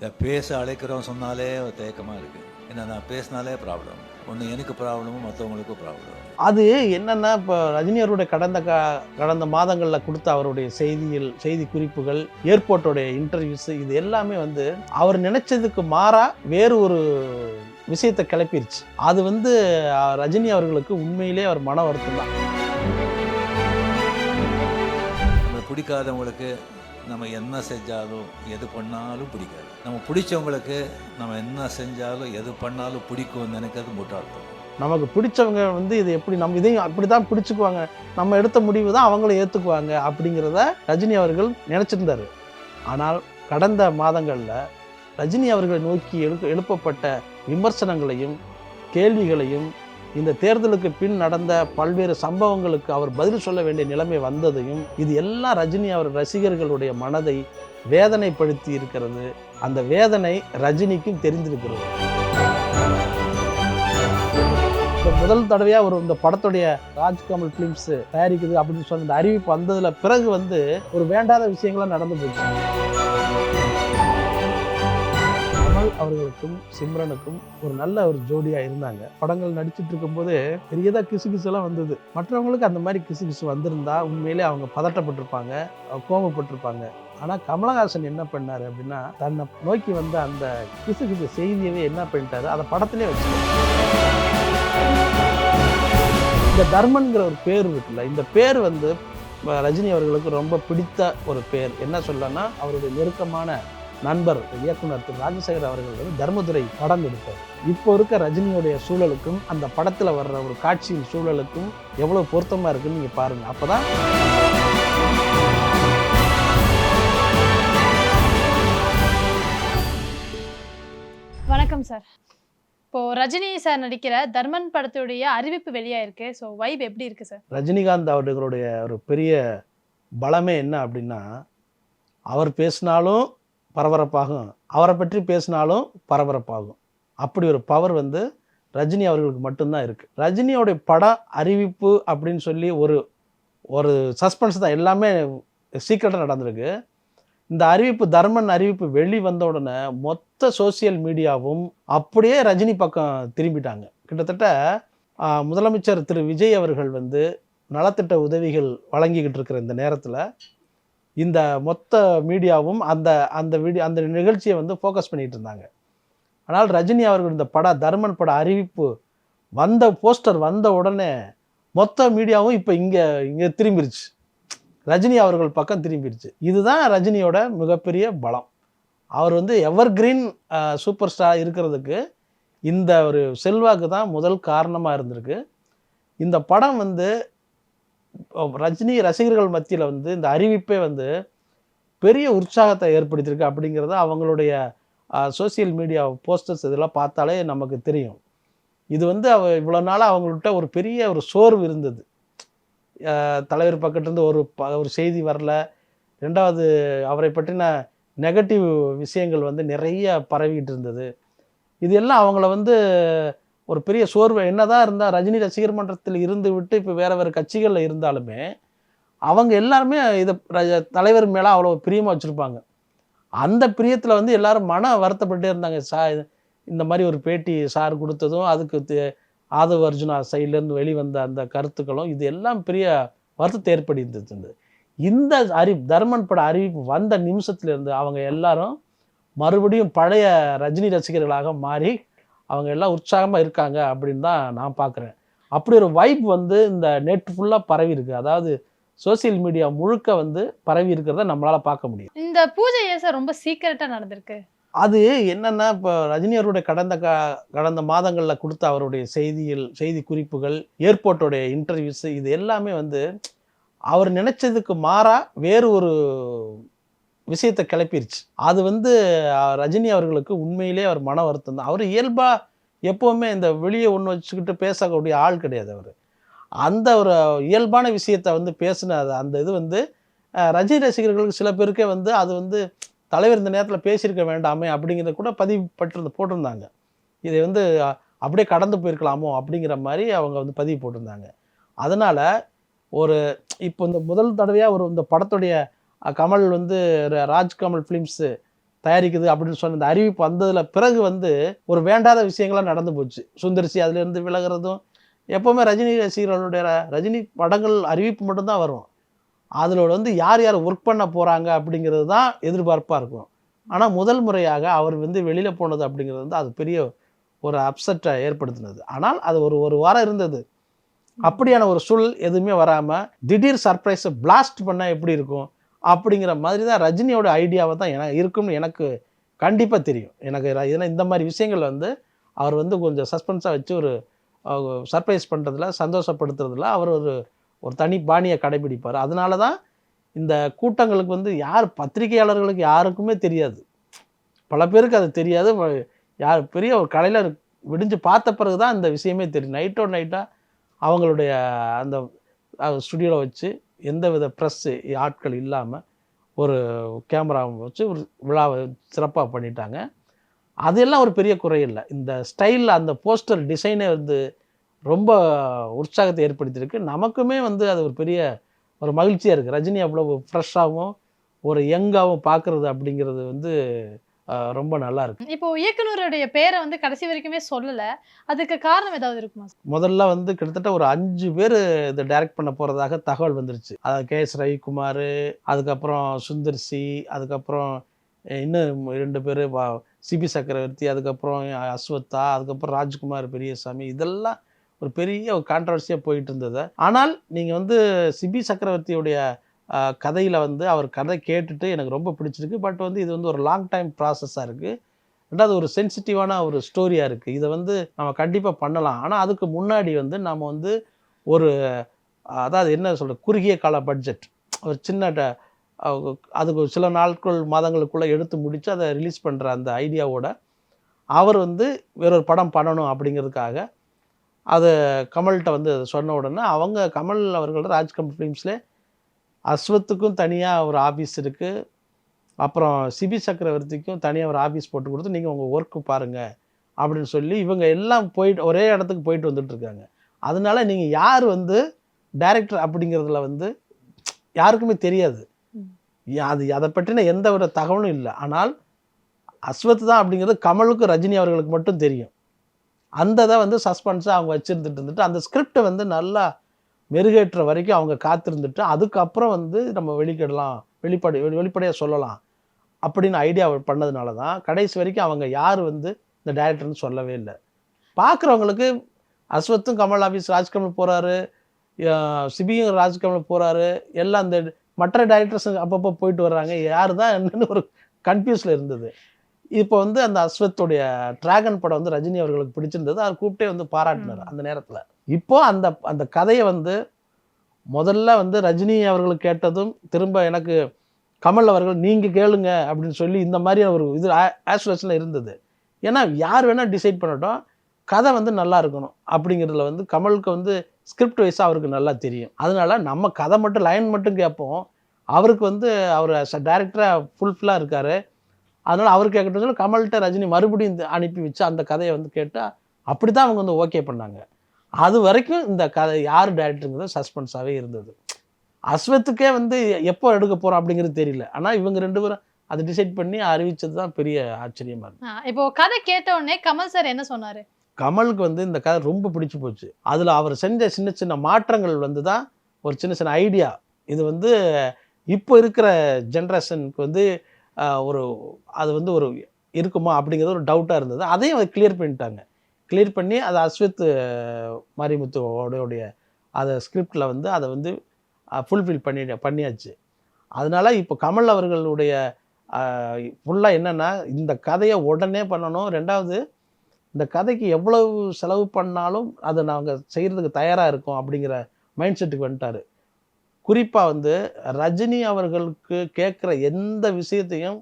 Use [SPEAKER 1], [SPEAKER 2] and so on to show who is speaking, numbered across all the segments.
[SPEAKER 1] இந்த பேச அழைக்கிறோம் சொன்னாலே ஒரு தேக்கமாக இருக்குது. ஏன்னா நான் பேசினாலே ப்ராப்ளம். ஒன்று எனக்கு ப்ராப்ளமும் மற்றவங்களுக்கும் ப்ராப்ளம்.
[SPEAKER 2] அது என்னன்னா, இப்போ ரஜினி அவருடைய கடந்த மாதங்களில் கொடுத்த அவருடைய செய்தி குறிப்புகள், ஏர்போர்ட்டோடைய இன்டர்வியூஸ், இது எல்லாமே வந்து அவர் நினைச்சதுக்கு மாறா வேறு ஒரு விஷயத்தை கிளப்பிருச்சு. அது வந்து ரஜினி அவர்களுக்கு உண்மையிலே அவர் மன வருத்தம் தான்.
[SPEAKER 1] நம்மளை பிடிக்காதவங்களுக்கு நம்ம என்ன செஞ்சாலும் எது பண்ணாலும் பிடிக்காது. நம்ம பிடிச்சவங்களுக்கு நம்ம என்ன செஞ்சாலும் எது பண்ணாலும் பிடிக்கும்னு நினைக்கிறது முட்டாள்தனம்.
[SPEAKER 2] நமக்கு பிடிச்சவங்க வந்து இது எப்படி நம்ம இதையும் அப்படி தான் பிடிச்சிக்குவாங்க, நம்ம எடுத்த முடிவு தான் அவங்களும் ஏற்றுக்குவாங்க அப்படிங்கிறத ரஜினி அவர்கள் நினச்சிருந்தார். ஆனால் கடந்த மாதங்களில் ரஜினி அவர்களை நோக்கி எழுப்பப்பட்ட விமர்சனங்களையும் கேள்விகளையும், இந்த தேர்தலுக்கு பின் நடந்த பல்வேறு சம்பவங்களுக்கு அவர் பதில் சொல்ல வேண்டிய நிலைமை வந்ததையும், இது எல்லாம் ரஜினி அவர் ரசிகர்களுடைய மனதை வேதனைப்படுத்தி இருக்கிறது. அந்த வேதனை ரஜினிக்கும் தெரிந்திருக்கிறது. இப்போ முதல் தடவையாக இந்த படத்துடைய ராஜ்கமல் ஃபிலிம்ஸ் தயாரிக்குது அப்படின்னு சொன்ன இந்த அறிவிப்பு வந்ததில் பிறகு வந்து ஒரு வேண்டாத விஷயங்கள்லாம் நடந்து போச்சு. கமல் அவர்களுக்கும் சிம்ரனுக்கும் ஒரு நல்ல ஒரு ஜோடியாக இருந்தாங்க. படங்கள் நடிச்சிட்டு இருக்கும்போது பெரியதாக கிசுகிசுலாம் வந்தது. மற்றவங்களுக்கு அந்த மாதிரி கிசுகிசு வந்திருந்தா உண்மையிலே அவங்க பதட்டப்பட்டிருப்பாங்க, கோபப்பட்டிருப்பாங்க. ஆனால் கமலஹாசன் என்ன பண்ணார் அப்படின்னா, தன்னை நோக்கி வந்த அந்த கிசுகிசு செய்தியவே என்ன பண்ணிட்டாரு, அதை படத்திலே வச்சுட்டாரு. இந்த தர்மன்கிற ஒரு பேர் இருக்குல்ல, இந்த பேர் வந்து ரஜினி அவர்களுக்கு ரொம்ப பிடித்த ஒரு பேர். என்ன சொல்லனா, அவருடைய நெருக்கமான நண்பர் இயக்குனர் திரு ராஜசேகர் அவர்கள் வந்து தர்மதுரை படம் எடுத்தார். இப்போ இருக்க ரஜினியுடைய சூழலுக்கும் அந்த படத்தில் வர்ற ஒரு காட்சியின் சூழலுக்கும் எவ்வளோ பொருத்தமாக இருக்குன்னு நீங்கள் பாருங்கள். அப்போதான்
[SPEAKER 3] வணக்கம் சார். இப்போ ரஜினி சார் நடிக்கிற தர்மன் படத்துடைய அறிவிப்பு வெளியாயிருக்கு. ஸோ வைப் எப்படி இருக்கு சார்?
[SPEAKER 2] ரஜினிகாந்த் அவர்களுடைய ஒரு பெரிய பலமே என்ன அப்படின்னா, அவர் பேசினாலும் பரபரப்பாகும், அவரை பற்றி பேசினாலும் பரபரப்பாகும். அப்படி ஒரு பவர் வந்து ரஜினி அவர்களுக்கு மட்டும்தான் இருக்குது. ரஜினியோடைய படம் அறிவிப்பு அப்படின்னு சொல்லி ஒரு சஸ்பென்ஸ் தான், எல்லாமே சீக்கிரட்டாக நடந்திருக்கு. இந்த அறிவிப்பு, தர்மன் அறிவிப்பு வந்த உடனே மொத்த சோசியல் மீடியாவும் அப்படியே ரஜினி பக்கம் திரும்பிட்டாங்க. கிட்டத்தட்ட முதலமைச்சர் திரு விஜய் அவர்கள் வந்து நலத்திட்ட உதவிகள் வழங்கிக்கிட்டு இருக்கிற இந்த நேரத்தில் இந்த மொத்த மீடியாவும் அந்த நிகழ்ச்சியை வந்து ஃபோக்கஸ் பண்ணிகிட்டு இருந்தாங்க. ஆனால் ரஜினி அவர்கள் இந்த தர்மன் பட அறிவிப்பு போஸ்டர் வந்த உடனே மொத்த மீடியாவும் இப்போ இங்கே திரும்பிருச்சு, ரஜினி அவர்கள் பக்கம் திரும்பிடுச்சு. இதுதான் ரஜினியோட மிகப்பெரிய பலம். அவர் வந்து எவர் கிரீன் சூப்பர் ஸ்டார் இருக்கிறதுக்கு இந்த ஒரு செல்வாக்கு தான் முதல் காரணமாக இருந்திருக்கு. இந்த படம் வந்து ரஜினி ரசிகர்கள் மத்தியில் வந்து இந்த அறிவிப்பே வந்து பெரிய உற்சாகத்தை ஏற்படுத்தியிருக்கு அப்படிங்கிறத அவங்களுடைய சோசியல் மீடியா போஸ்டர்ஸ் இதெல்லாம் பார்த்தாலே நமக்கு தெரியும். இது வந்து இவ்வளோ நாளாக அவங்கள்ட்ட ஒரு பெரிய ஒரு சோர்வு இருந்தது. தலைவர் பக்கத்துலேருந்து ஒரு செய்தி வரல. ரெண்டாவது, அவரை பற்றின நெகட்டிவ் விஷயங்கள் வந்து நிறைய பரவிக்கிட்டு இருந்தது. இது எல்லாம் அவங்கள வந்து ஒரு பெரிய சோர்வு. என்னதான் இருந்தால் ரஜினி ரசிகர் மன்றத்தில் இருந்து விட்டு இப்போ வேறு கட்சிகளில் இருந்தாலுமே அவங்க எல்லாருமே இதை தலைவர் மேலே அவ்வளோ பிரியமாக வச்சுருப்பாங்க. அந்த பிரியத்தில் வந்து எல்லாரும் மன வருத்தப்பட்டே இருந்தாங்க. இந்த மாதிரி ஒரு பேட்டி சார் கொடுத்ததும், அதுக்கு ஆதவ் அர்ஜுனா சைட்லேருந்து வெளிவந்த அந்த கருத்துக்களும், இது எல்லாம் பெரிய வருத்தத்தை ஏற்படுத்தியிருந்தது. இந்த தர்மன் பட அறிவிப்பு வந்த நிமிஷத்துலேருந்து அவங்க எல்லாரும் மறுபடியும் பழைய ரஜினி ரசிகர்களாக மாறி அவங்க எல்லாம் உற்சாகமாக இருக்காங்க அப்படின்னு தான் நான் பார்க்குறேன். அப்படி ஒரு வைப் வந்து இந்த நெட் ஃபுல்லாக பரவி இருக்குது. அதாவது சோசியல் மீடியா முழுக்க வந்து பரவி இருக்கிறத நம்மளால் பார்க்க முடியும்.
[SPEAKER 3] இந்த பூஜை ஏன் சார் ரொம்ப சீக்கிரட்டாக நடந்திருக்கு?
[SPEAKER 2] அது என்னன்னா, இப்போ ரஜினி அவருடைய கடந்த மாதங்களில் கொடுத்த அவருடைய செய்தி குறிப்புகள், ஏர்போர்ட்டோடைய இன்டர்வியூஸ், இது எல்லாமே வந்து அவர் நினைச்சதுக்கு மாறா வேறு ஒரு விஷயத்தை கிளப்பிருச்சு. அது வந்து ரஜினி அவர்களுக்கு உண்மையிலே அவர் மன வருத்தம் தான். அவர் இயல்பாக எப்போவுமே இந்த வெளியே ஒன்று வச்சுக்கிட்டு பேசக்கூடிய ஆள் கிடையாது. அவர் அந்த ஒரு இயல்பான விஷயத்தை வந்து பேசின அந்த இது வந்து ரஜினி ரசிகர்களுக்கு சில பேருக்கே வந்து அது வந்து தலைவர் இந்த நேரத்தில் பேசியிருக்க வேண்டாமே அப்படிங்கிறத கூட போட்டிருந்தாங்க. இதை வந்து அப்படியே கடந்து போயிருக்கலாமோ அப்படிங்கிற மாதிரி அவங்க வந்து பதிவு போட்டிருந்தாங்க. அதனால் இப்போ இந்த முதல் தடவையாக இந்த படத்துடைய கமல் வந்து ராஜ்கமல் ஃபிலிம்ஸு தயாரிக்குது அப்படின்னு சொன்ன இந்த அறிவிப்பு வந்ததில் பிறகு வந்து ஒரு வேண்டாத விஷயங்கள்லாம் நடந்து போச்சு. சுந்தர்சி அதுலேருந்து விலகிறதும், எப்போவுமே ரஜினி ரசிகர்களுடைய ரஜினி படங்கள் அறிவிப்பு மட்டும்தான் வரும். அதில் வந்து யார் யார் ஒர்க் பண்ண போகிறாங்க அப்படிங்கிறது தான் எதிர்பார்ப்பாக இருக்கும். ஆனால் முதல் முறையாக அவர் வந்து வெளியில் போனது அப்படிங்கிறது வந்து அது பெரிய ஒரு அப்செட்டை ஏற்படுத்தினது. ஆனால் அது ஒரு வாரம் இருந்தது. அப்படியான ஒரு சூழல் எதுவுமே வராமல் திடீர் சர்ப்ரைஸை பிளாஸ்ட் பண்ணால் எப்படி இருக்கும் அப்படிங்கிற மாதிரி தான் ரஜினியோட ஐடியாவை தான் இருக்கும்னு எனக்கு கண்டிப்பாக தெரியும். எனக்கு ஏன்னா இந்த மாதிரி விஷயங்கள் வந்து அவர் வந்து கொஞ்சம் சஸ்பென்ஸாக வச்சு ஒரு சர்ப்ரைஸ் பண்ணுறதுல, சந்தோஷப்படுத்துறதுல அவர் ஒரு தனி பாணியை கடைபிடிப்பார். அதனால தான் இந்த கூட்டங்களுக்கு வந்து பத்திரிகையாளர்களுக்கு யாருக்குமே தெரியாது. பல பேருக்கு அது தெரியாது. பெரிய ஒரு கடையில் விடிஞ்சு பார்த்த பிறகு தான் இந்த விஷயமே தெரியும். நைட்டாக அவங்களுடைய அந்த ஸ்டுடியோவில் வச்சு எந்தவித ப்ரெஸ்ஸு ஆட்கள் இல்லாமல் ஒரு கேமராவை வச்சு ஒரு விழாவை சிறப்பாக பண்ணிட்டாங்க. அதெல்லாம் ஒரு பெரிய குறை இல்லை. இந்த ஸ்டைலில் அந்த போஸ்டர் டிசைனே வந்து ரொம்ப உற்சாகத்தை ஏற்படுத்தியிருக்கு. நமக்குமே வந்து அது ஒரு பெரிய ஒரு மகிழ்ச்சியாக இருக்குது. ரஜினி அவ்வளோ ஃப்ரெஷ்ஷாகவும் ஒரு யங்காகவும் பார்க்குறது அப்படிங்கிறது வந்து ரொம்ப நல்லா இருக்கு.
[SPEAKER 3] இப்போ இயக்குனருடைய பேரை வந்து கடைசி வரைக்குமே சொல்லலை, அதுக்கு காரணம் ஏதாவது இருக்குமா?
[SPEAKER 2] முதல்ல வந்து கிட்டத்தட்ட ஒரு 5 பேர் இதை டைரக்ட் பண்ண போகிறதாக தகவல் வந்துருச்சு. அதாவது KS ரவிக்குமார், அதுக்கப்புறம் சுந்தர்சி, அதுக்கப்புறம் இன்னும் 2 பேர் சிபி சக்கரவர்த்தி, அதுக்கப்புறம் அஸ்வத்தா, அதுக்கப்புறம் ராஜ்குமார் பெரியசாமி. இதெல்லாம் ஒரு பெரிய ஒரு கான்ட்ரவர்சியாக போயிட்டு இருந்தது. ஆனால் நீங்கள் வந்து சிபி சக்கரவர்த்தியுடைய கதையில் வந்து அவர் கதை கேட்டுட்டு எனக்கு ரொம்ப பிடிச்சிருக்கு. பட் வந்து இது வந்து ஒரு லாங் டைம் ப்ராசஸாக இருக்குது. ரெண்டாவது ஒரு சென்சிட்டிவான ஒரு ஸ்டோரியாக இருக்குது. இதை வந்து நம்ம கண்டிப்பாக பண்ணலாம். ஆனால் அதுக்கு முன்னாடி வந்து நம்ம வந்து ஒரு அதாவது என்ன சொல்கிறது, குறுகிய கால பட்ஜெட், ஒரு சின்ன அதுக்கு சில நாட்கள் மாதங்களுக்குள்ளே எடுத்து முடித்து அதை ரிலீஸ் பண்ணுற அந்த ஐடியாவோட அவர் வந்து வேறொரு படம் பண்ணணும் அப்படிங்கிறதுக்காக அதை கமல்கிட்ட வந்து சொன்ன உடனே கமல் அவர்களோட ராஜ்கமல் ஃபிலிம்ஸ்லேயே அஸ்வத்துக்கும் தனியாக ஒரு ஆஃபீஸ் இருக்குது, அப்புறம் சிபி சக்கரவர்த்திக்கும் தனியாக ஒரு ஆஃபீஸ் போட்டு கொடுத்து நீங்கள் உங்கள் ஒர்க்கு பாருங்கள் அப்படின்னு சொல்லி இவங்க எல்லாம் ஒரே இடத்துக்கு போயிட்டு வந்துட்டுருக்காங்க. அதனால நீங்கள் யார் வந்து டைரக்டர் அப்படிங்கிறதுல வந்து யாருக்குமே தெரியாது. அதை பற்றின எந்த ஒரு தகவலும் இல்லை. ஆனால் அஸ்வத் தான் அப்படிங்கிறது கமலுக்கும் ரஜினி அவர்களுக்கு மட்டும் தெரியும். அந்த இதை வந்து சஸ்பென்ஸாக அவங்க வச்சுருந்துட்டு அந்த ஸ்கிரிப்டை வந்து நல்லா மெருகேற்ற வரைக்கும் அவங்க காத்திருந்துட்டு அதுக்கப்புறம் வந்து நம்ம வெளிப்படையாக சொல்லலாம் அப்படின்னு ஐடியா பண்ணதுனால தான் கடைசி வரைக்கும் அவங்க யார் வந்து இந்த டைரக்டர்னு சொல்லவே இல்லை. பார்க்குறவங்களுக்கு அஸ்வத்தும் கமல் ஆஃபீஸ் ராஜ்கமல் போகிறாரு, சிபியும் ராஜ்கமல் போகிறாரு, எல்லாம் அந்த மற்ற டைரக்டர்ஸ் அப்பப்போ போயிட்டு வர்றாங்க, யார் தான் என்னன்னு ஒரு கன்ஃபியூஸில் இருந்தது. இப்போ வந்து அந்த அஸ்வத்துடைய டிராகன் படம் வந்து ரஜினி அவர்களுக்கு பிடிச்சிருந்தது. அவர் கூப்பிட்டே வந்து பாராட்டினார் அந்த நேரத்தில். இப்போ அந்த கதையை வந்து முதல்ல வந்து ரஜினி அவர்களுக்கு கேட்டதும் திரும்ப எனக்கு கமல் அவர்கள் நீங்கள் கேளுங்க அப்படின்னு சொல்லி இந்த மாதிரி ஒரு இது ஆஸ்பிரேஷனில் இருந்தது. ஏன்னா யார் வேணால் டிசைட் பண்ணட்டும், கதை வந்து நல்லா இருக்கணும் அப்படிங்கிறதுல வந்து கமலுக்கு வந்து ஸ்கிரிப்ட் வைஸாக அவருக்கு நல்லா தெரியும். அதனால நம்ம கதை மட்டும் லைன் மட்டும் கேட்போம். அவருக்கு வந்து அவர் டைரக்டராக ஃபுல்ஃபில்லாக இருக்கார். அதனால் அவர் கேட்கட்டும் சொல்லி கமல்கிட்ட ரஜினி மறுபடியும் அனுப்பி வச்சு அந்த கதையை வந்து கேட்டால் அப்படி தான் அவங்க வந்து ஓகே பண்ணாங்க. அது வரைக்கும் இந்த கதை யார் டைரக்டருங்கிறது சஸ்பென்ஸாகவே இருந்தது. அஸ்வத்துக்கே வந்து எப்போ எடுக்க போகிறோம் அப்படிங்கிறது தெரியல. ஆனால் இவங்க 2 பேரும் அதை டிசைட் பண்ணி அறிவிச்சது தான் பெரிய ஆச்சரியமாக இருக்கு.
[SPEAKER 3] இப்போ கதை கேட்ட உடனே கமல் சார் என்ன சொன்னார்?
[SPEAKER 2] கமலுக்கு வந்து இந்த கதை ரொம்ப பிடிச்சி போச்சு. அதில் அவர் செஞ்ச சின்ன சின்ன மாற்றங்கள் வந்து தான் ஒரு சின்ன சின்ன ஐடியா. இது வந்து இப்போ இருக்கிற ஜென்ரேஷனுக்கு வந்து அது வந்து ஒரு இருக்குமா அப்படிங்கிறது ஒரு டவுட்டாக இருந்தது. அதையும் அதை கிளியர் பண்ணிட்டாங்க. கிளியர் பண்ணி அதை அஸ்வத் மாரிமுத்துவோடைய அதை ஸ்கிரிப்டில் வந்து அதை வந்து ஃபுல்ஃபில் பண்ணியாச்சு. அதனால் இப்போ கமல் அவர்களுடைய ஃபுல்லாக என்னென்னா இந்த கதையை உடனே பண்ணணும். ரெண்டாவது இந்த கதைக்கு எவ்வளவு செலவு பண்ணாலும் அதை நாங்கள் செய்கிறதுக்கு தயாராக இருக்கோம் அப்படிங்கிற மைண்ட் செட்டுக்கு வந்துட்டார். குறிப்பாக வந்து ரஜினி அவர்களுக்கு கேட்குற எந்த விஷயத்தையும்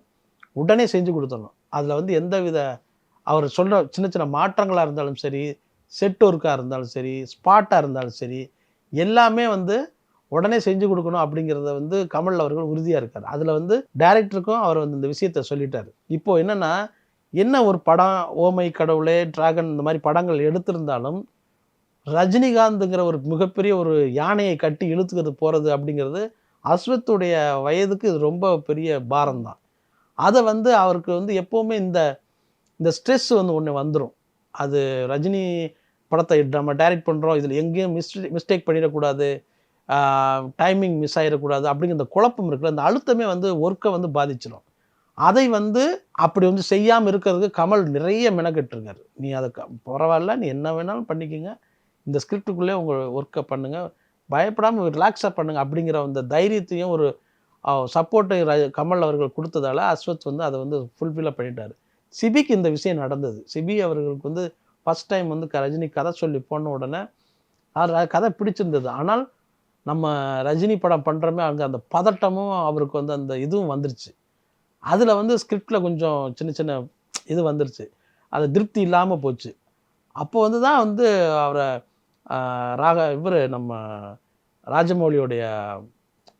[SPEAKER 2] உடனே செஞ்சு கொடுத்துடணும். அதில் வந்து எந்தவித அவர் சொல்கிற சின்ன சின்ன மாற்றங்களாக இருந்தாலும் சரி, செட் ஒர்க்காக இருந்தாலும் சரி, ஸ்பாட்டாக இருந்தாலும் சரி, எல்லாமே வந்து உடனே செஞ்சு கொடுக்கணும் அப்படிங்கிறத வந்து கமல் அவர்கள் உறுதியாக இருக்கார். அதில் வந்து டைரக்டருக்கும் அவர் வந்து இந்த விஷயத்த சொல்லிட்டார். இப்போது என்னென்னா, என்ன ஒரு படம் ஓமை கடவுளே, டிராகன் இந்த மாதிரி படங்கள் எடுத்திருந்தாலும் ரஜினிகாந்துங்கிற ஒரு மிகப்பெரிய ஒரு யானையை கட்டி இழுத்துக்கிறது போகிறது அப்படிங்கிறது அஸ்வத்துடைய வயதுக்கு இது ரொம்ப பெரிய பாரம் தான். அதை வந்து அவருக்கு வந்து எப்போவுமே இந்த இந்த ஸ்ட்ரெஸ் வந்து ஒன்று வந்துடும். அது ரஜினி படத்தை நம்ம டைரக்ட் பண்ணுறோம், இதில் எங்கேயும் மிஸ்டேக் பண்ணிடக்கூடாது, டைமிங் மிஸ் ஆகிடக்கூடாது அப்படிங்கிற இந்த குழப்பம் இருக்குல்ல, அந்த அழுத்தமே வந்து ஒர்க்கை வந்து பாதிச்சிடும். அதை வந்து அப்படி வந்து செய்யாமல் இருக்கிறதுக்கு கமல் நிறைய மெனக்கெட்டுருக்காரு. நீ அதை பரவாயில்ல, நீ என்ன வேணாலும் பண்ணிக்கோங்க, இந்த ஸ்கிரிப்டுக்குள்ளே உங்கள் ஒர்க்கை பண்ணுங்கள், பயப்படாமல் ரிலாக்ஸாக பண்ணுங்கள் அப்படிங்கிற அந்த தைரியத்தையும் ஒரு சப்போர்ட்டை கமல் அவர்கள் கொடுத்ததால அஸ்வத் வந்து அதை வந்து ஃபுல்ஃபில்லாக பண்ணிட்டார். சிபிக்கு இந்த விஷயம் நடந்தது. சிபி அவர்களுக்கு வந்து ஃபஸ்ட் டைம் வந்து ரஜினி கதை சொல்லி போன உடனே கதை பிடிச்சிருந்தது. ஆனால் நம்ம ரஜினி படம் பண்ணுறோமே அங்கே அந்த பதட்டமும் அவருக்கு வந்து அந்த இதுவும் வந்துருச்சு. அதில் வந்து ஸ்கிரிப்டில் கொஞ்சம் சின்ன சின்ன இது வந்துருச்சு, அது திருப்தி இல்லாமல் போச்சு. அப்போ வந்து தான் வந்து அவரை இவர் நம்ம ராஜமௌலியோடைய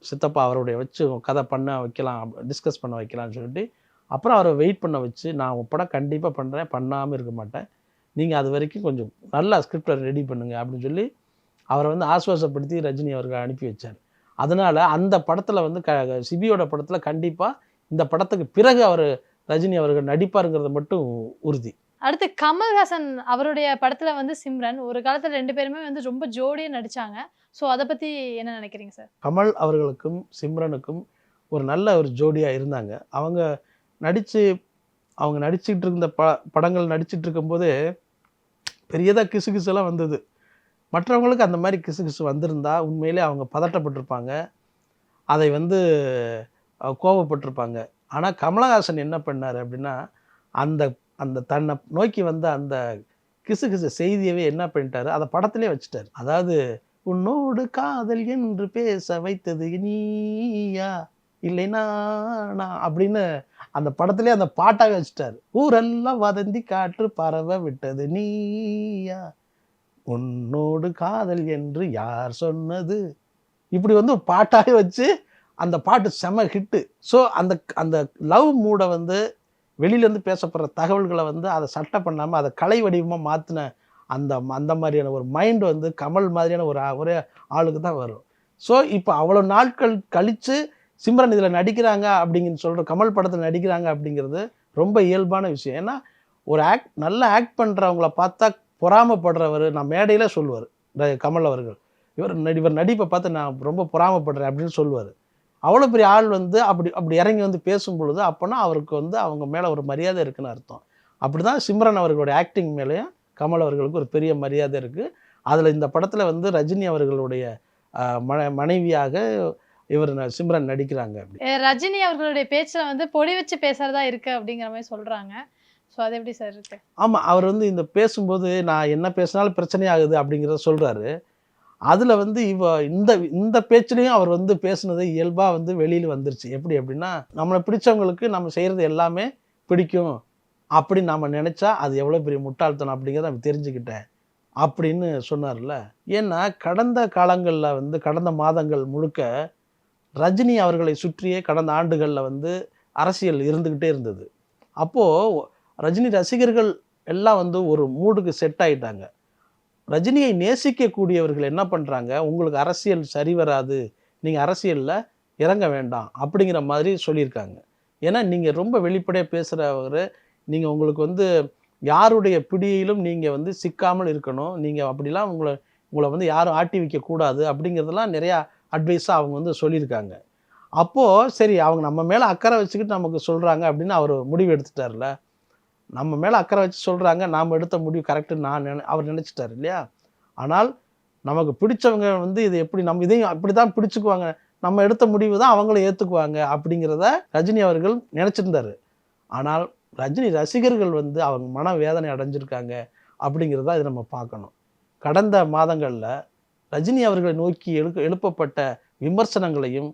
[SPEAKER 2] சித்தப்பா அவருடைய வச்சு கதை பண்ண வைக்கலாம், டிஸ்கஸ் பண்ண வைக்கலாம்னு சொல்லிட்டு அப்புறம் அவரை வெயிட் பண்ண வச்சு, நான் உன் படம் கண்டிப்பாக பண்ணுறேன், பண்ணாமல் இருக்க மாட்டேன், நீங்கள் அது வரைக்கும் கொஞ்சம் நல்லா ஸ்கிரிப்டை ரெடி பண்ணுங்க அப்படின்னு சொல்லி அவரை வந்து ஆஸ்வாசப்படுத்தி ரஜினி அவர்கள் அனுப்பி வச்சார். அதனால் அந்த படத்தில் வந்து சிபியோட படத்தில் கண்டிப்பாக இந்த படத்துக்கு பிறகு அவர் ரஜினி அவர்கள் நடிப்பாருங்கிறது மட்டும் உறுதி.
[SPEAKER 3] அடுத்து கமல்ஹாசன் அவருடைய படத்துல வந்து சிம்ரன் ஒரு காலத்துல 2 பேருமே வந்து ரொம்ப ஜோடியா நடிச்சாங்க. ஸோ அதை பத்தி என்ன நினைக்கிறீங்க சார்?
[SPEAKER 2] கமல் அவர்களுக்கும் சிம்ரனுக்கும் ஒரு நல்ல ஒரு ஜோடியாக இருந்தாங்க. அவங்க நடிச்சுக்கிட்டு இருந்த படங்கள் நடிச்சிட்டு இருக்கும்போது பெரியதாக கிசுகிசுலாம் வந்தது. மற்றவங்களுக்கு அந்த மாதிரி கிசுகிசு வந்திருந்தா உண்மையிலே அவங்க பதட்டப்பட்டிருப்பாங்க, அதை வந்து கோபப்பட்டிருப்பாங்க. ஆனால் கமலஹாசன் என்ன பண்ணார் அப்படின்னா, அந்த அந்த தன்னை நோக்கி வந்த அந்த கிசுகிசு செய்தியவே என்ன பண்ணிட்டாரு, அதை படத்திலே வச்சுட்டார். அதாவது உன்னோடு காதல் என்று பேச வைத்தது நீயா இல்லைனா அப்படின்னு அந்த படத்திலே அந்த பாட்டாக வச்சுட்டார். ஊரெல்லாம் வதந்தி காற்று பரவ விட்டது நீயா, உன்னோடு காதல் என்று யார் சொன்னது, இப்படி வந்து பாட்டாக வச்சு அந்த பாட்டு செம ஹிட்டு. ஸோ அந்த அந்த லவ் மூடை வந்து வெளியிலேருந்து பேசப்படுற தகவல்களை வந்து அதை சட்டை பண்ணாமல் அதை கலை வடிவமாக மாற்றின அந்த மாதிரியான ஒரு மைண்டு வந்து கமல் மாதிரியான ஒரே ஆளுக்கு தான் வரும். ஸோ இப்போ அவ்வளோ நாட்கள் கழித்து சிம்ரன் இதில் நடிக்கிறாங்க அப்படிங்கிற சொல்கிற கமல் படத்தில் நடிக்கிறாங்க அப்படிங்கிறது ரொம்ப இயல்பான விஷயம். ஏன்னா ஒரு நல்லா ஆக்ட் பண்ணுறவங்கள பார்த்தா பொறாமப்படுறவர் நான் மேடையில் சொல்லுவார் கமல் அவர்கள், இவர் நடிப்பை பார்த்து நான் ரொம்ப பொறாமப்படுறேன் அப்படின்னு சொல்லுவார். அவ்வளோ பெரிய ஆள் வந்து அப்படி இறங்கி வந்து பேசும் பொழுது அப்போனா அவருக்கு வந்து அவங்க மேலே ஒரு மரியாதை இருக்குன்னு அர்த்தம். அப்படி தான் சிம்ரன் அவர்களுடைய ஆக்டிங் மேலேயும் கமல் அவர்களுக்கு ஒரு பெரிய மரியாதை இருக்குது. அதில் இந்த படத்தில் வந்து ரஜினி அவர்களுடைய மனைவியாக இவர் சிம்ரன் நடிக்கிறாங்க. அப்படி
[SPEAKER 3] ரஜினி அவர்களுடைய பேச்சில் வந்து பொடி வச்சு பேசுறதா இருக்கு அப்படிங்கிற மாதிரி சொல்கிறாங்க. ஸோ அது எப்படி சார் இருக்கு?
[SPEAKER 2] ஆமாம், அவர் வந்து இந்த பேசும்போது நான் என்ன பேசினாலும் பிரச்சனையாகுது அப்படிங்கிறத சொல்கிறாரு. அதில் வந்து இந்த பேச்சுலேயும் அவர் வந்து பேசுனது இயல்பாக வந்து வெளியில் வந்துருச்சு. எப்படி அப்படின்னா, நம்மளை பிடிச்சவங்களுக்கு நம்ம செய்கிறது எல்லாமே பிடிக்கும் அப்படின்னு நாம் நினச்சா அது எவ்வளோ பெரிய முட்டாள்தனம் அப்படிங்கிறத நான் தெரிஞ்சுக்கிட்டேன் அப்படின்னு சொன்னார்ல. ஏன்னா கடந்த காலங்களில் வந்து கடந்த மாதங்கள் முழுக்க ரஜினி அவர்களை சுற்றியே கடந்த ஆண்டுகளில் வந்து அரசியல் இருந்துக்கிட்டே இருந்தது. அப்போது ரஜினி ரசிகர்கள் எல்லாம் வந்து ஒரு மூடுக்கு செட் ஆகிட்டாங்க. ரஜினியை நேசிக்கக்கூடியவர்கள் என்ன பண்ணுறாங்க, உங்களுக்கு அரசியல் சரி வராது, நீங்கள் அரசியலில் இறங்க வேண்டாம் அப்படிங்கிற மாதிரி சொல்லியிருக்காங்க. ஏன்னா நீங்கள் ரொம்ப வெளிப்படையாக பேசுகிறவர், நீங்கள் உங்களுக்கு வந்து யாருடைய பிடியிலும் நீங்கள் வந்து சிக்காமல் இருக்கணும், நீங்கள் அப்படிலாம் உங்களை வந்து யாரும் ஆட்டி வைக்கக்கூடாது அப்படிங்கிறதெல்லாம் நிறையா அட்வைஸாக அவங்க வந்து சொல்லியிருக்காங்க. அப்போது சரி, அவங்க நம்ம மேலே அக்கறை வச்சுக்கிட்டு நமக்கு சொல்கிறாங்க அப்படின்னு அவர் முடிவு எடுத்துட்டார்ல. நம்ம மேலே அக்கறை வச்சு சொல்கிறாங்க, நாம் எடுத்த முடிவு கரெக்டுன்னு அவர் நினச்சிட்டார் இல்லையா. ஆனால் நமக்கு பிடிச்சவங்க வந்து இது எப்படி நம்ம இதையும் அப்படி தான் பிடிச்சிக்குவாங்க, நம்ம எடுத்த முடிவு தான் அவங்களும் ஏற்றுக்குவாங்க அப்படிங்கிறத ரஜினி அவர்கள் நினச்சிருந்தார். ஆனால் ரஜினி ரசிகர்கள் வந்து அவங்க மன வேதனை அடைஞ்சிருக்காங்க அப்படிங்கிறத இதை நம்ம பார்க்கணும். கடந்த மாதங்களில் ரஜினி அவர்களை நோக்கி எழுப்பப்பட்ட விமர்சனங்களையும்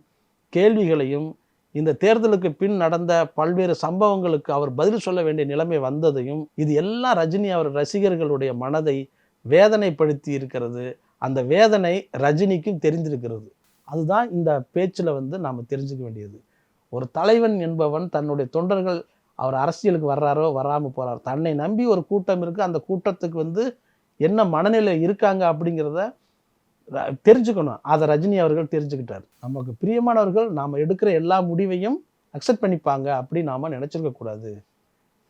[SPEAKER 2] கேள்விகளையும், இந்த தேர்தலுக்கு பின் நடந்த பல்வேறு சம்பவங்களுக்கு அவர் பதில் சொல்ல வேண்டிய நிலைமை வந்ததையும், இது எல்லாம் ரஜினி அவர் ரசிகர்களுடைய மனதை வேதனைப்படுத்தி இருக்கிறது. அந்த வேதனை ரஜினிக்கும் தெரிந்திருக்கிறது. அதுதான் இந்த பேச்சில் வந்து நாம் தெரிஞ்சுக்க வேண்டியது. ஒரு தலைவன் என்பவன் தன்னுடைய தொண்டர்கள் அவர் அரசியலுக்கு வர்றாரோ வராமல் போகிறாரோ, தன்னை நம்பி ஒரு கூட்டம் இருக்குது, அந்த கூட்டத்துக்கு வந்து என்ன மனநிலை இருக்காங்க அப்படிங்கிறத தெரிஞ்சுக்கணும். அதை ரஜினி அவர்கள் தெரிஞ்சுக்கிட்டார். நமக்கு பிரியமானவர்கள் நாம் எடுக்கிற எல்லா முடிவையும் அக்செப்ட் பண்ணிப்பாங்க அப்படின்னு நாம் நினச்சிருக்கக்கூடாது.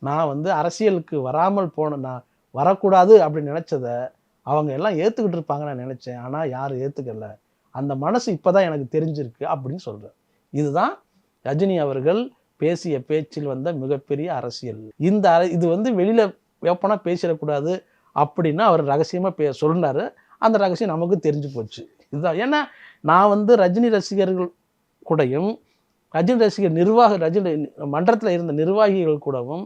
[SPEAKER 2] நான் வந்து அரசியலுக்கு வராமல் நான் வரக்கூடாது அப்படின்னு நினச்சதை அவங்க எல்லாம் ஏற்றுக்கிட்டு இருப்பாங்க நான் நினச்சேன். ஆனால் யாரும் ஏற்றுக்கல. அந்த மனசு இப்போ தான் எனக்கு தெரிஞ்சிருக்கு அப்படின்னு சொல்கிறேன். இதுதான் ரஜினி அவர்கள் பேசிய பேச்சில் வந்த மிகப்பெரிய அரசியல். இது வந்து வெளியில் எப்போனா பேசிடக்கூடாது அப்படின்னு அவர் ரகசியமாக சொன்னார். அந்த ரகசியம் நமக்கு தெரிஞ்சு போச்சு. இதுதான். ஏன்னா நான் வந்து ரஜினி ரசிகர்கள் கூடயும் ரஜினி ரசிகர் ரஜினி மன்றத்தில் இருந்த நிர்வாகிகள் கூடவும்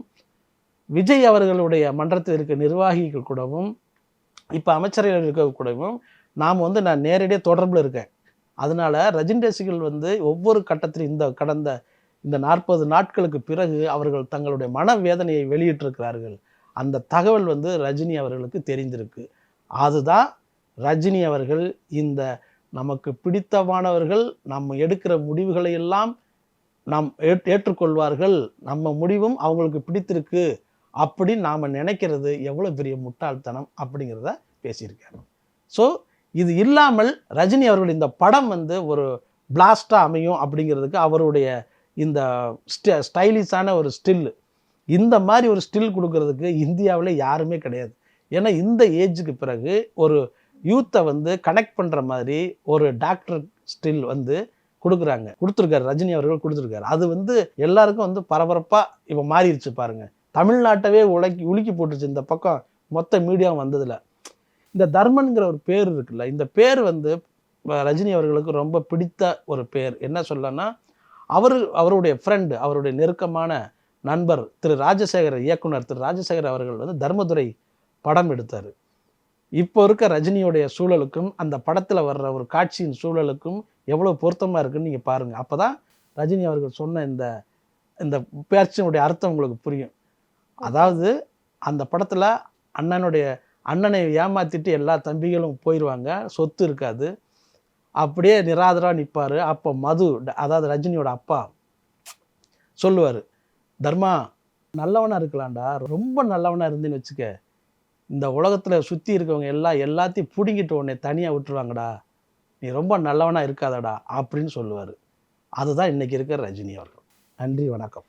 [SPEAKER 2] விஜய் அவர்களுடைய மன்றத்தில் இருக்க நிர்வாகிகள் கூடவும் இப்போ அமைச்சர்கள் இருக்க கூடவும் நான் நேரடியாக தொடர்பில் இருக்கேன். அதனால ரஜினி ரசிகர்கள் வந்து ஒவ்வொரு கட்டத்திலும் கடந்த இந்த 40 நாட்களுக்கு பிறகு அவர்கள் தங்களுடைய மனவேதனையை வெளியிட்டிருக்கிறார்கள். அந்த தகவல் வந்து ரஜினி அவர்களுக்கு தெரிந்திருக்கு. அதுதான் ரஜினி அவர்கள் இந்த நமக்கு பிடித்தமானவர்கள் நம்ம எடுக்கிற முடிவுகளை எல்லாம் நாம் ஏற்றுக்கொள்வார்கள், நம்ம முடிவும் அவங்களுக்கு பிடித்திருக்கு அப்படின்னு நாம் நினைக்கிறது எவ்வளோ பெரிய முட்டாள்தனம் அப்படிங்கிறத பேசியிருக்காரு. ஸோ இது இல்லாமல் ரஜினி அவர்கள் இந்த படம் வந்து ஒரு பிளாஸ்டாக அமையும் அப்படிங்கிறதுக்கு அவருடைய இந்த ஸ்டைலிஷான ஒரு ஸ்டில், இந்த மாதிரி ஒரு ஸ்டில் கொடுக்கறதுக்கு இந்தியாவில் யாருமே கிடையாது. ஏன்னா இந்த ஏஜுக்கு பிறகு ஒரு யூத்தை வந்து கனெக்ட் பண்ணுற மாதிரி ஒரு டாக்டர் ஸ்டில் வந்து கொடுத்துருக்காரு ரஜினி அவர்கள் கொடுத்துருக்காரு. அது வந்து எல்லாருக்கும் வந்து பரபரப்பாக இப்போ மாறிடுச்சு பாருங்க. தமிழ்நாட்டவே உலுக்கி போட்டுருச்சு இந்த பக்கம் மொத்த மீடியா வந்ததில். இந்த தர்மன்கிற ஒரு பேர் இருக்குல்ல, இந்த பேர் வந்து ரஜினி அவர்களுக்கு ரொம்ப பிடித்த ஒரு பேர். என்ன சொல்லனா, அவருடைய ஃப்ரெண்டு, அவருடைய நெருக்கமான நண்பர் இயக்குனர் திரு ராஜசேகர் அவர்கள் வந்து தர்மதுரை படம் எடுத்தார். இப்போ இருக்க ரஜினியுடைய சூழலுக்கும் அந்த படத்தில் வர்ற ஒரு காட்சியின் சூழலுக்கும் எவ்வளோ பொருத்தமாக இருக்குன்னு நீங்கள் பாருங்கள். அப்போ தான் ரஜினி அவர்கள் சொன்ன இந்த பேச்சினுடைய அர்த்தம் உங்களுக்கு புரியும். அதாவது அந்த படத்தில் அண்ணனை ஏமாற்றிட்டு எல்லா தம்பிகளும் போயிடுவாங்க, சொத்து இருக்காது, அப்படியே நிராதராக நிற்பார். அப்போ மது, அதாவது ரஜினியோட அப்பா சொல்லுவார், தர்மா நல்லவனாக இருக்கலாம்டா, ரொம்ப நல்லவனாக இருந்தேன்னு வச்சுக்க, இந்த உலகத்தில் சுற்றி இருக்கவங்க எல்லாத்தையும் பிடுங்கிட்டு உடனே தனியாக விட்டுருவாங்கடா, நீ ரொம்ப நல்லவனாக இருக்காதடா அப்படின்னு சொல்லுவார். அதுதான் இன்றைக்கி இருக்கிற ரஜினி அவர்கள். நன்றி, வணக்கம்.